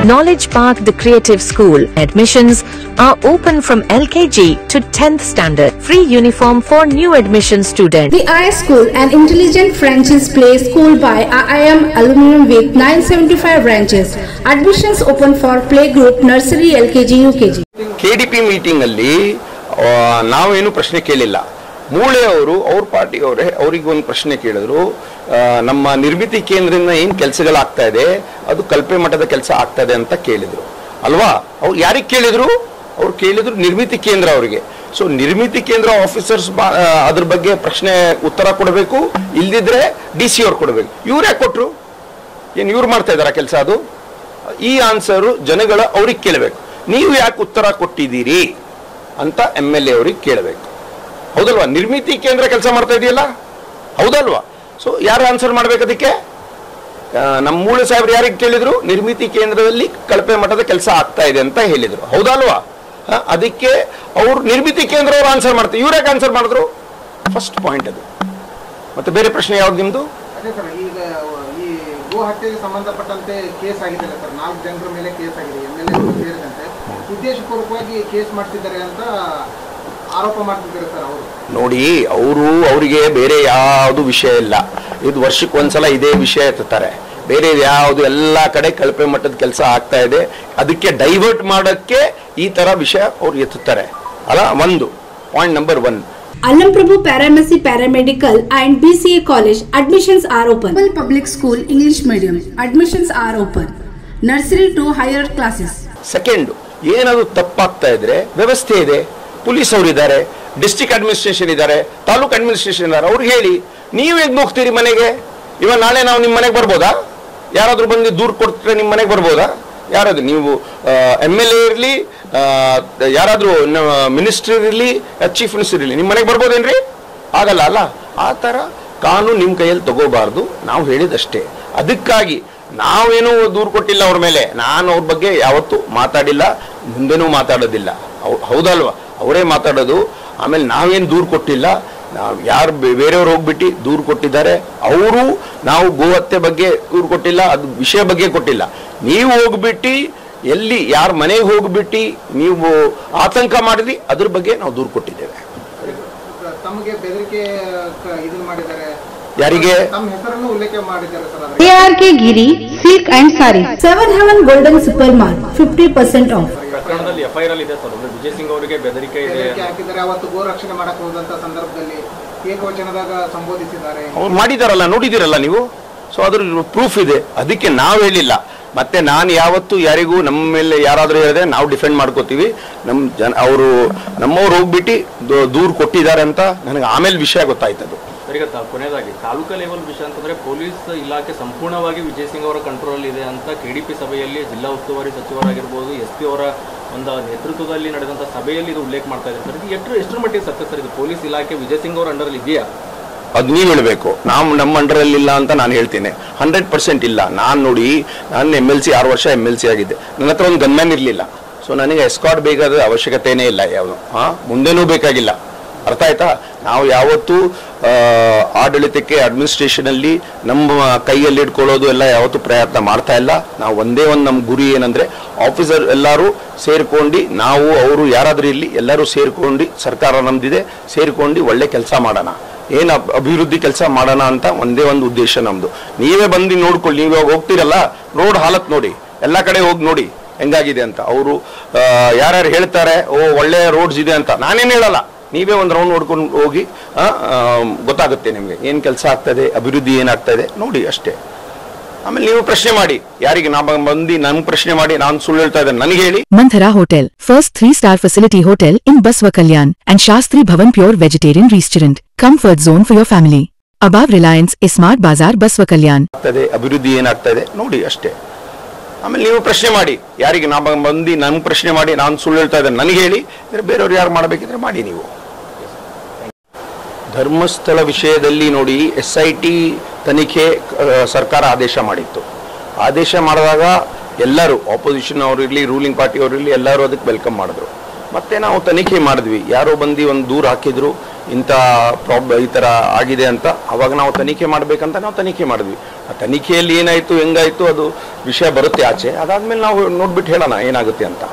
Knowledge Park, the Creative School. Admissions are open from LKG to 10th standard. Free uniform for new admission students. The IS School, an intelligent franchise play school by IIM alumni with 975 branches. Admissions open for playgroup, nursery, LKG, UKG. KDP meeting ಅಲ್ಲಿ ನಾವೇನು ಪ್ರಶ್ನೆ ಕೇಳಿಲ್ಲ. ಮೂಳೆ ಅವರು ಅವ್ರ ಪಾರ್ಟಿಯವರೇ ಅವರಿಗೆ ಒಂದು ಪ್ರಶ್ನೆ ಕೇಳಿದ್ರು. ನಮ್ಮ ನಿರ್ಮಿತಿ ಕೇಂದ್ರದಿಂದ ಏನು ಕೆಲಸಗಳಾಗ್ತಾ ಇದೆ ಅದು ಕಲ್ಪೆ ಮಟ್ಟದ ಕೆಲಸ ಆಗ್ತಾ ಇದೆ ಅಂತ ಕೇಳಿದ್ರು ಅಲ್ವಾ? ಅವ್ರು ಯಾರಿಗೆ ಕೇಳಿದ್ರು? ಅವ್ರು ಕೇಳಿದ್ರು ನಿರ್ಮಿತಿ ಕೇಂದ್ರ ಅವರಿಗೆ. ಸೊ ನಿರ್ಮಿತಿ ಕೇಂದ್ರ ಆಫೀಸರ್ಸ್ ಅದ್ರ ಬಗ್ಗೆ ಪ್ರಶ್ನೆ ಉತ್ತರ ಕೊಡಬೇಕು, ಇಲ್ದಿದ್ರೆ DC ಅವ್ರು ಕೊಡಬೇಕು. ಇವ್ರು ಯಾಕೆ ಕೊಟ್ರು? ಏನು ಇವ್ರು ಮಾಡ್ತಾ ಇದಾರ ಕೆಲಸ? ಅದು ಈ ಆನ್ಸರು ಜನಗಳ ಅವ್ರಿಗೆ ಕೇಳಬೇಕು. ನೀವು ಯಾಕೆ ಉತ್ತರ ಕೊಟ್ಟಿದ್ದೀರಿ ಅಂತ MLA ಅವ್ರಿಗೆ ಕೇಳಬೇಕು, ಹೌದಲ್ವಾ? ನಿರ್ಮಿತಿ ಕೇಂದ್ರ ಕೆಲಸ ಮಾಡ್ತಾ ಇದೆಯಲ್ಲ, ಹೌದಲ್ವಾ? ಸೊ ಯಾರು ಆನ್ಸರ್ ಮಾಡ್ಬೇಕು ಅದಕ್ಕೆ? ನಮ್ಮ ಮೂಳೆ ಸಾಹೇಬ್ರು ಯಾರಿಗೆ ಕೇಳಿದ್ರು? ನಿರ್ಮಿತಿ ಕೇಂದ್ರದಲ್ಲಿ ಕಳಪೆ ಮಟ್ಟದ ಕೆಲಸ ಆಗ್ತಾ ಇದೆ ಅಂತ ಹೇಳಿದ್ರು, ಹೌದಲ್ವಾ? ಅದಕ್ಕೆ ಅವ್ರು ನಿರ್ಮಿತಿ ಕೇಂದ್ರ ಅವ್ರು ಆನ್ಸರ್ ಮಾಡ್ತಾರೆ. ಇವ್ರು ಯಾಕೆ ಆನ್ಸರ್ ಮಾಡಿದ್ರು? ಫಸ್ಟ್ ಪಾಯಿಂಟ್ ಅದು. ಮತ್ತೆ ಬೇರೆ ಪ್ರಶ್ನೆ ಯಾವ್ದು ನಿಮ್ದು? ಅದೇ ಸರ್, ಈಗ ಈ ಗೋ ಹತ್ಯೆಗೆ ಸಂಬಂಧಪಟ್ಟಂತೆ ಕೇಸ್ ಆಗಿದೆ ಸರ್, 4 ಜನರ ಮೇಲೆ ಕೇಸ್ ಆಗಿದೆ, MLA ಸೇರಿದಂತೆ ಉದ್ದೇಶಪೂರ್ವಕವಾಗಿ ಕೇಸ್ ಮಾಡ್ತಿದ್ದಾರೆ ಅಂತ ಆರೋಪ ಮಾಡ್ತಿದ್ದಾರೆ ಸರ್ ಅವರು. ನೋಡಿ, ಅವರಿಗೆ ಬೇರೆ ಯಾವುದು ವಿಷಯ ಇಲ್ಲ. ಇದು ವರ್ಷಕ್ಕೆ ಒಂದ್ಸಲ ಇದೇ ವಿಷಯ ಎತ್ತಾರೆ. ಬೇರೆ ಯಾವುದು ಎಲ್ಲ ಕಡೆ ಕಳಪೆ ಮಟ್ಟದ ಕೆಲಸ ಆಗ್ತಾ ಇದೆ, ಅದಕ್ಕೆ ಡೈವರ್ಟ್ ಮಾಡೋಕ್ಕೆ ಈ ತರ ವಿಷಯ ಅವ್ರು ಎತ್ತುತ್ತಾರೆ ಅಲ್ಲ. ಒಂದು point number 1. Alamprabhu Paramedic Paramedical and BCA College admissions are open. Public School English Medium admissions are open. Nursery to higher classes. Second, ಏನಾದ್ರು ತಪ್ಪಾಗ್ತಾ ಇದ್ರೆ ವ್ಯವಸ್ಥೆ ಇದೆ. ಪೊಲೀಸ್ ಅವರು ಇದ್ದಾರೆ, ಡಿಸ್ಟ್ರಿಕ್ಟ್ ಅಡ್ಮಿನಿಸ್ಟ್ರೇಷನ್ ಇದ್ದಾರೆ, ತಾಲೂಕ್ ಅಡ್ಮಿನಿಸ್ಟ್ರೇಷನ್ ಇದ್ದಾರೆ. ಅವ್ರಿಗೆ ಹೇಳಿ, ನೀವು ಹೇಗೆ ಹೋಗ್ತೀರಿ ಮನೆಗೆ? ಇವಾಗ ನಾಳೆ ನಾವು ನಿಮ್ಮ ಮನೆಗೆ ಬರ್ಬೋದಾ? ಯಾರಾದ್ರೂ ಬಂದು ದೂರ ಕೊಡ್ತಾರೆ ನಿಮ್ಮ ಮನೆಗೆ ಬರ್ಬೋದಾ? ಯಾರಾದ್ರು ನೀವು MLA ಇರಲಿ, ಯಾರಾದ್ರೂ ಮಿನಿಸ್ಟರ್ ಇರಲಿ, ಚೀಫ್ ಮಿನಿಸ್ಟರ್ ಇರಲಿ, ನಿಮ್ಮ ಮನೆಗೆ ಬರ್ಬೋದೇನ್ರಿ? ಆಗಲ್ಲ ಅಲ್ಲ. ಆ ಥರ ಕಾನೂನು ನಿಮ್ಮ ಕೈಯಲ್ಲಿ ತಗೋಬಾರ್ದು, ನಾವು ಹೇಳಿದಷ್ಟೇ. ಅದಕ್ಕಾಗಿ ನಾವೇನೂ ದೂರು ಕೊಟ್ಟಿಲ್ಲ ಅವ್ರ ಮೇಲೆ. ನಾನು ಅವ್ರ ಬಗ್ಗೆ ಯಾವತ್ತೂ ಮಾತಾಡಿಲ್ಲ, ಮುಂದೆನೂ ಮಾತಾಡೋದಿಲ್ಲ, ಹೌದಲ್ವಾ? ಅವರೇ ಮಾತಾಡೋದು. ಆಮೇಲೆ ನಾವೇನು ದೂರು ಕೊಟ್ಟಿಲ್ಲ. ನಾವು ಯಾರು ಬೇರೆಯವ್ರು ಹೋಗ್ಬಿಟ್ಟು ದೂರು ಕೊಟ್ಟಿದ್ದಾರೆ, ಅವರು ನಾವು ಗೋಹತ್ಯೆ ಬಗ್ಗೆ ದೂರು ಕೊಟ್ಟಿಲ್ಲ, ಅದು ವಿಷಯ ಬಗ್ಗೆ ಕೊಟ್ಟಿಲ್ಲ. ನೀವು ಹೋಗ್ಬಿಟ್ಟು ಎಲ್ಲಿ ಯಾರ ಮನೆಗೆ ಹೋಗ್ಬಿಟ್ಟು ನೀವು ಆತಂಕ ಮಾಡಿದ್ರಿ, ಅದ್ರ ಬಗ್ಗೆ ನಾವು ದೂರು ಕೊಟ್ಟಿದ್ದೇವೆ. ತಮಗೆ ಬೆದರಿಕೆ ಇದನ್ನ ಮಾಡಿದ್ದಾರೆ, ಯಾರಿಗೆ? ತಮ್ಮ ಹೆಸರನ್ನು ಉಲ್ಲೇಖ ಮಾಡಿದ್ದಾರೆ sir. ARK Giri Silk and Sarees 7 Heaven Golden Super Mart 50% off. ಪ್ರಕರಣದಲ್ಲಿ FIR ಅಲ್ಲಿ ಇದೆ ಸರ್. ವಿಜಯ್ ಸಿಂಗ್ ಅವರಿಗೆ ಬೆದರಿಕೆ ಹಾಕಿದ್ದಾರೆ. ಅವತ್ತು ಗೋ ರಕ್ಷಣೆ ಮಾಡಕ್ ಹೋದಂತ ಸಂದರ್ಭದಲ್ಲಿ ಏಕವಚನದಾಗ ಸಂಬೋಧಿಸಿದ್ದಾರೆ. ಅವ್ರು ಮಾಡಿದಾರಲ್ಲ, ನೋಡಿದಿರಲ್ಲ ನೀವು. ಸೊ ಅದ್ರ ಪ್ರೂಫ್ ಇದೆ. ಅದಕ್ಕೆ ನಾವು ಹೇಳಿಲ್ಲ. ಮತ್ತೆ ನಾನು ಯಾವತ್ತು ಯಾರಿಗೂ ನಮ್ಮ ಮೇಲೆ ಯಾರಾದರೂ ಹೇಳಿದ್ರೆ ನಾವು ಡಿಫೆಂಡ್ ಮಾಡ್ಕೋತೀವಿ. ಅವರು ನಮ್ಮವ್ರು ಹೋಗ್ಬಿಟ್ಟು ದೂರು ಕೊಟ್ಟಿದ್ದಾರೆ ಅಂತ ನನಗೆ ಆಮೇಲೆ ವಿಷಯ ಗೊತ್ತಾಯ್ತದು. ಈಗ ಕೊನೆಯದಾಗಿ ತಾಲೂಕಾ ಲೆವೆಲ್ ವಿಷಯ ಅಂತಂದ್ರೆ ಪೊಲೀಸ್ ಇಲಾಖೆ ಸಂಪೂರ್ಣವಾಗಿ ವಿಜಯ್ ಸಿಂಗ್ ಅವರ ಕಂಟ್ರೋಲ್ ಇದೆ ಅಂತ KDP ಸಭೆಯಲ್ಲಿ ಜಿಲ್ಲಾ ಉಸ್ತುವಾರಿ ಸಚಿವರಾಗಿರ್ಬೋದು, SP ಅವರ ಒಂದು ನೇತೃತ್ವದಲ್ಲಿ ನಡೆದಂತ ಸಭೆಯಲ್ಲಿ ಇದು ಉಲ್ಲೇಖ ಮಾಡ್ತಾ ಇದ್ದಾರೆ ಸರ್. ಇದು ಎಷ್ಟರ ಮಟ್ಟಿಗೆ ಸತ್ಯ ಸರ್? ಇದು ಪೊಲೀಸ್ ಇಲಾಖೆ ವಿಜಯ್ ಸಿಂಗ್ ಅವರ ಅಂಡರ್ ಇದೆಯಾ? ಅದು ನೀವು ಹೇಳಬೇಕು. ನಮ್ಮ ಅಂಡರಲ್ಲಿ ಇಲ್ಲ ಅಂತ ನಾನು ಹೇಳ್ತೇನೆ. 100% ಇಲ್ಲ. ನಾನು MLC 6 ವರ್ಷ MLC ಆಗಿದ್ದೆ. ನನ್ನ ಹತ್ರ ಒಂದು ಗನ್ಮ್ಯಾನ್ ಇರಲಿಲ್ಲ. ಸೊ ನನಗೆ ಎಸ್ಕಾರ್ಟ್ ಬೇಕಾದ ಅವಶ್ಯಕತೆನೇ ಇಲ್ಲ, ಯಾವುದು ಮುಂದೇನೂ ಬೇಕಾಗಿಲ್ಲ. ಅರ್ಥ ಆಯ್ತಾ? ನಾವು ಯಾವತ್ತೂ ಆಡಳಿತಕ್ಕೆ ಅಡ್ಮಿನಿಸ್ಟ್ರೇಷನಲ್ಲಿ ನಮ್ಮ ಕೈಯಲ್ಲಿ ಇಟ್ಕೊಳ್ಳೋದು ಎಲ್ಲ ಯಾವತ್ತೂ ಪ್ರಯತ್ನ ಮಾಡ್ತಾ ಇಲ್ಲ. ನಾವು ಒಂದೇ ಒಂದು ನಮ್ಮ ಗುರಿ ಏನಂದ್ರೆ ಆಫೀಸರ್ ಎಲ್ಲರೂ ಸೇರ್ಕೊಂಡು, ನಾವು ಅವರು ಯಾರಾದ್ರೂ ಇಲ್ಲಿ ಎಲ್ಲರೂ ಸೇರ್ಕೊಂಡು, ಸರ್ಕಾರ ನಮ್ದಿದೆ, ಸೇರ್ಕೊಂಡು ಒಳ್ಳೆ ಕೆಲಸ ಮಾಡೋಣ, ಏನು ಅಭಿವೃದ್ಧಿ ಕೆಲಸ ಮಾಡೋಣ ಅಂತ ಒಂದೇ ಒಂದು ಉದ್ದೇಶ ನಮ್ದು. ನೀವೇ ಬಂದು ನೋಡ್ಕೊಳ್ಳಿ. ನೀವು ಹೋಗ್ತಿರಲ್ಲ, ರೋಡ್ ಹಾಲತ್ ನೋಡಿ, ಎಲ್ಲ ಕಡೆ ಹೋಗಿ ನೋಡಿ ಹೆಂಗಾಗಿದೆ ಅಂತ. ಅವರು ಯಾರ್ಯಾರು ಹೇಳ್ತಾರೆ ಒಳ್ಳೆ ರೋಡ್ಸ್ ಇದೆ ಅಂತ, ನಾನೇನು ಹೇಳಲ್ಲ. ನೀವೇ ಒಂದು ರೌಂಡ್ ನೋಡ್ಕೊಂಡು ಹೋಗಿ ಗೊತ್ತಾಗುತ್ತೆ ನಿಮಗೆ ಏನು ಕೆಲಸ ಆಗ್ತದೆ, ಅಭಿವೃದ್ಧಿ ಏನಾಗ್ತಾ ಇದೆ ನೋಡಿ ಅಷ್ಟೇ. ಆಮೇಲೆ ನೀವು ಪ್ರಶ್ನೆ ಮಾಡಿ, ಯಾರಿಗೆ ನಮ್ಗೆ ಪ್ರಶ್ನೆ ಮಾಡಿ ನಾನು ಸುಳ್ಳು ಹೇಳ್ತಾ ಇದ್ದೇನೆ ನನಗೆ ಹೇಳಿ. Manthara Hotel, first 3-star facility hotel in Basva Kalyan and Shastri Bhavan Pure Vegetarian Restaurant. Comfort zone for your family. Above Reliance Smart Bazaar Basva Kalyan. ಅಭಿವೃದ್ಧಿ ಏನಾಗ್ತಾ ಇದೆ ನೋಡಿ ಅಷ್ಟೇ. ಆಮೇಲೆ ನೀವು ಪ್ರಶ್ನೆ ಮಾಡಿ, ಯಾರಿಗೆ ನಮ್ಗೆ ಪ್ರಶ್ನೆ ಮಾಡಿ ನಾನು ಸುಳ್ಳು ಹೇಳ್ತಾ ಇದ್ದೇನೆ ನನಗೆ ಹೇಳಿ. ಬೇರೆಯವ್ರು ಯಾರು ಮಾಡಬೇಕಿದ್ರೆ ಮಾಡಿ. ನೀವು ಧರ್ಮಸ್ಥಳ ವಿಷಯದಲ್ಲಿ ನೋಡಿ, SIT ತನಿಖೆ ಸರ್ಕಾರ ಆದೇಶ ಮಾಡಿತ್ತು. ಆದೇಶ ಮಾಡಿದಾಗ ಎಲ್ಲರೂ ಆಪೋಸಿಷನ್ ಅವರಿರಲಿ, ರೂಲಿಂಗ್ ಪಾರ್ಟಿ ಅವರಿರಲಿ, ಎಲ್ಲರೂ ಅದಕ್ಕೆ ವೆಲ್ಕಮ್ ಮಾಡಿದ್ರು. ಮತ್ತೆ ನಾವು ತನಿಖೆ ಮಾಡಿದ್ವಿ. ಯಾರೋ ಬಂದು ಒಂದು ದೂರು ಹಾಕಿದ್ರು, ಇಂಥ ಈ ಥರ ಆಗಿದೆ ಅಂತ ಅವಾಗ ನಾವು ತನಿಖೆ ಮಾಡಬೇಕಂತ ನಾವು ತನಿಖೆ ಮಾಡಿದ್ವಿ. ಆ ತನಿಖೆಯಲ್ಲಿ ಏನಾಯಿತು ಹೆಂಗಾಯಿತು ಅದು ವಿಷಯ ಬರುತ್ತೆ ಆಚೆ, ಅದಾದ್ಮೇಲೆ ನಾವು ನೋಡ್ಬಿಟ್ಟು ಹೇಳೋಣ ಏನಾಗುತ್ತೆ ಅಂತ.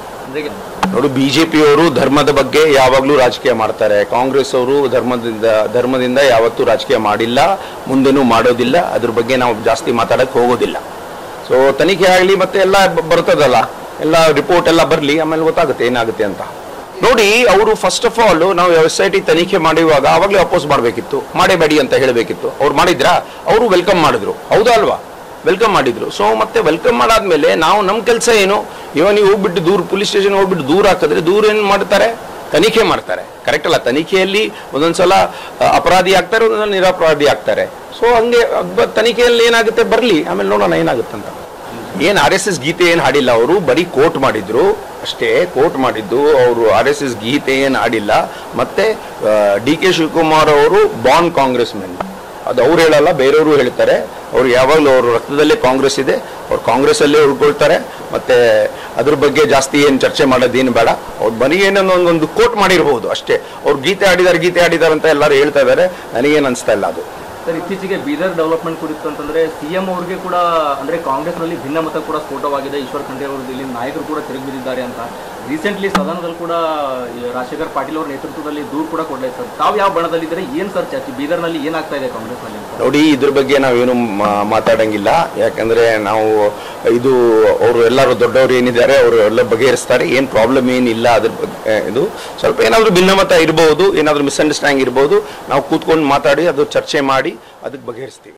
ನೋಡು, BJP-ಯವರು ಧರ್ಮದ ಬಗ್ಗೆ ಯಾವಾಗಲೂ ರಾಜಕೀಯ ಮಾಡ್ತಾರೆ, ಕಾಂಗ್ರೆಸ್ ಅವರು ಧರ್ಮದಿಂದ ಯಾವತ್ತೂ ರಾಜಕೀಯ ಮಾಡಿಲ್ಲ, ಮುಂದೆನೂ ಮಾಡೋದಿಲ್ಲ. ಅದ್ರ ಬಗ್ಗೆ ನಾವು ಜಾಸ್ತಿ ಮಾತಾಡಕ್ಕೆ ಹೋಗೋದಿಲ್ಲ. ಸೊ ತನಿಖೆ ಆಗಲಿ ಮತ್ತೆ ಎಲ್ಲ ಬರ್ತದಲ್ಲ, ಎಲ್ಲ ರಿಪೋರ್ಟ್ ಎಲ್ಲ ಬರಲಿ, ಆಮೇಲೆ ಗೊತ್ತಾಗುತ್ತೆ ಏನಾಗುತ್ತೆ ಅಂತ. ನೋಡಿ, ಅವರು ಫಸ್ಟ್ ಆಫ್ ಆಲ್ ನಾವು SIT ತನಿಖೆ ಮಾಡುವಾಗ ಆವಾಗಲೇ ಅಪೋಸ್ ಮಾಡಬೇಕಿತ್ತು, ಮಾಡಬೇಡಿ ಅಂತ ಹೇಳಬೇಕಿತ್ತು. ಅವ್ರು ಮಾಡಿದ್ರಾ? ಅವರು ವೆಲ್ಕಮ್ ಮಾಡಿದ್ರು, ಹೌದಾ ಅಲ್ವಾ? ವೆಲ್ಕಮ್ ಮಾಡಿದ್ರು. ಸೊ ಮತ್ತೆ ವೆಲ್ಕಮ್ ಮಾಡಾದ್ಮೇಲೆ ನಾವು ನಮ್ಮ ಕೆಲಸ ಏನು, ನೀವು ಹೋಗ್ಬಿಟ್ಟು ದೂರ ಪೊಲೀಸ್ ಸ್ಟೇಷನ್ ಹೋಗ್ಬಿಟ್ಟು ದೂರ ಹಾಕಿದ್ರೆ ದೂರ ಏನು ಮಾಡ್ತಾರೆ? ತನಿಖೆ ಮಾಡ್ತಾರೆ. ಕರೆಕ್ಟ್ ಅಲ್ಲ? ತನಿಖೆಯಲ್ಲಿ ಒಂದೊಂದ್ಸಲ ಅಪರಾಧಿ ಆಗ್ತಾರೆ, ಒಂದೊಂದ್ಸಲ ನಿರಪರಾಧಿ ಆಗ್ತಾರೆ. ಸೊ ಹಂಗೆ ತನಿಖೆಯಲ್ಲಿ ಏನಾಗುತ್ತೆ ಬರಲಿ, ಆಮೇಲೆ ನೋಡೋಣ ಏನಾಗುತ್ತಂತ. ಏನು RSS ಗೀತೆ ಏನು ಹಾಡಿಲ್ಲ, ಅವರು ಬರೀ ಕೋಟ್ ಮಾಡಿದ್ರು ಅಷ್ಟೇ. ಕೋಟ್ ಮಾಡಿದ್ದು ಅವರು RSS ಗೀತೆ ಏನು ಹಾಡಿಲ್ಲ. ಮತ್ತೆ DK ಶಿವಕುಮಾರ್ ಅವರು ಬಾರ್ನ್ ಕಾಂಗ್ರೆಸ್ ಮೆನ್, ಅದು ಅವ್ರು ಹೇಳಲ್ಲ, ಬೇರೆಯವರು ಹೇಳ್ತಾರೆ. ಅವ್ರು ಯಾವಾಗಲೂ ಅವ್ರ ರಕ್ತದಲ್ಲೇ ಕಾಂಗ್ರೆಸ್ ಇದೆ, ಅವ್ರು ಕಾಂಗ್ರೆಸ್ಸಲ್ಲೇ ಉಳ್ಕೊಳ್ತಾರೆ. ಮತ್ತೆ ಅದ್ರ ಬಗ್ಗೆ ಜಾಸ್ತಿ ಏನು ಚರ್ಚೆ ಮಾಡೋದೇನು ಬೇಡ. ಅವ್ರು ಬರೀ ಏನೋ ಒಂದು ಕೋಟ್ ಮಾಡಿರ್ಬೋದು ಅಷ್ಟೇ. ಅವ್ರು ಗೀತೆ ಆಡಿದಾರೆ ಅಂತ ಎಲ್ಲರೂ ಹೇಳ್ತಾ ಇದ್ದಾರೆ, ನನಗೇನು ಅನಿಸ್ತಾ ಇಲ್ಲ ಅದು. ಸರ್, ಇತ್ತೀಚೆಗೆ ಬೀದರ್ ಡೆವಲಪ್ಮೆಂಟ್ ಕುರಿತು ಅಂತಂದ್ರೆ CM ಅವ್ರಿಗೆ ಕೂಡ ಅಂದ್ರೆ ಕಾಂಗ್ರೆಸ್ನಲ್ಲಿ ಭಿನ್ನಮತ ಕೂಡ ಸ್ಫೋಟವಾಗಿದೆ. ಈಶ್ವರ್ ಖಂಡ್ರೆ ಅವರು ಇಲ್ಲಿ ನಾಯಕರು ಕೂಡ ತಿರುಗಿ ಬಿದ್ದಿದ್ದಾರೆ ಅಂತ ರೀಸೆಂಟ್ಲಿ ಸದನದಲ್ಲಿ ಕೂಡ ರಾಜಶೇಖರ್ ಪಾಟೀಲ್ ಅವರ ನೇತೃತ್ವದಲ್ಲಿ ದೂರು ಕೂಡ ಕೊಡಲಿದೆ. ಸರ್, ತಾವು ಯಾವ ಬಣದಲ್ಲಿದ್ದರೆ ಏನು ಸರ್ ಚರ್ಚೆ ಬೀದರ್ನಲ್ಲಿ ಏನಾಗ್ತಾ ಇದೆ ಕಾಂಗ್ರೆಸ್ನಲ್ಲಿ? ನೋಡಿ, ಇದ್ರ ಬಗ್ಗೆ ನಾವೇನು ಮಾತಾಡಂಗಿಲ್ಲ. ಯಾಕಂದ್ರೆ ನಾವು ಇದು ಅವರು ಎಲ್ಲರೂ ದೊಡ್ಡವರು ಏನಿದ್ದಾರೆ ಅವರು ಎಲ್ಲ ಬಗೆಹರಿಸ್ತಾರೆ. ಏನು ಪ್ರಾಬ್ಲಮ್ ಏನಿಲ್ಲ ಅದ್ರ ಬಗ್ಗೆ. ಇದು ಸ್ವಲ್ಪ ಏನಾದರೂ ಭಿನ್ನಮತ ಇರಬಹುದು, ಏನಾದರೂ ಮಿಸ್ಅಂಡರ್ಸ್ಟ್ಯಾಂಡಿಂಗ್ ಇರ್ಬೋದು. ನಾವು ಕೂತ್ಕೊಂಡು ಮಾತಾಡಿ ಅದು ಚರ್ಚೆ ಮಾಡಿ ಅದಕ್ಕೆ ಬಗೆಹರಿಸ್ತೀವಿ.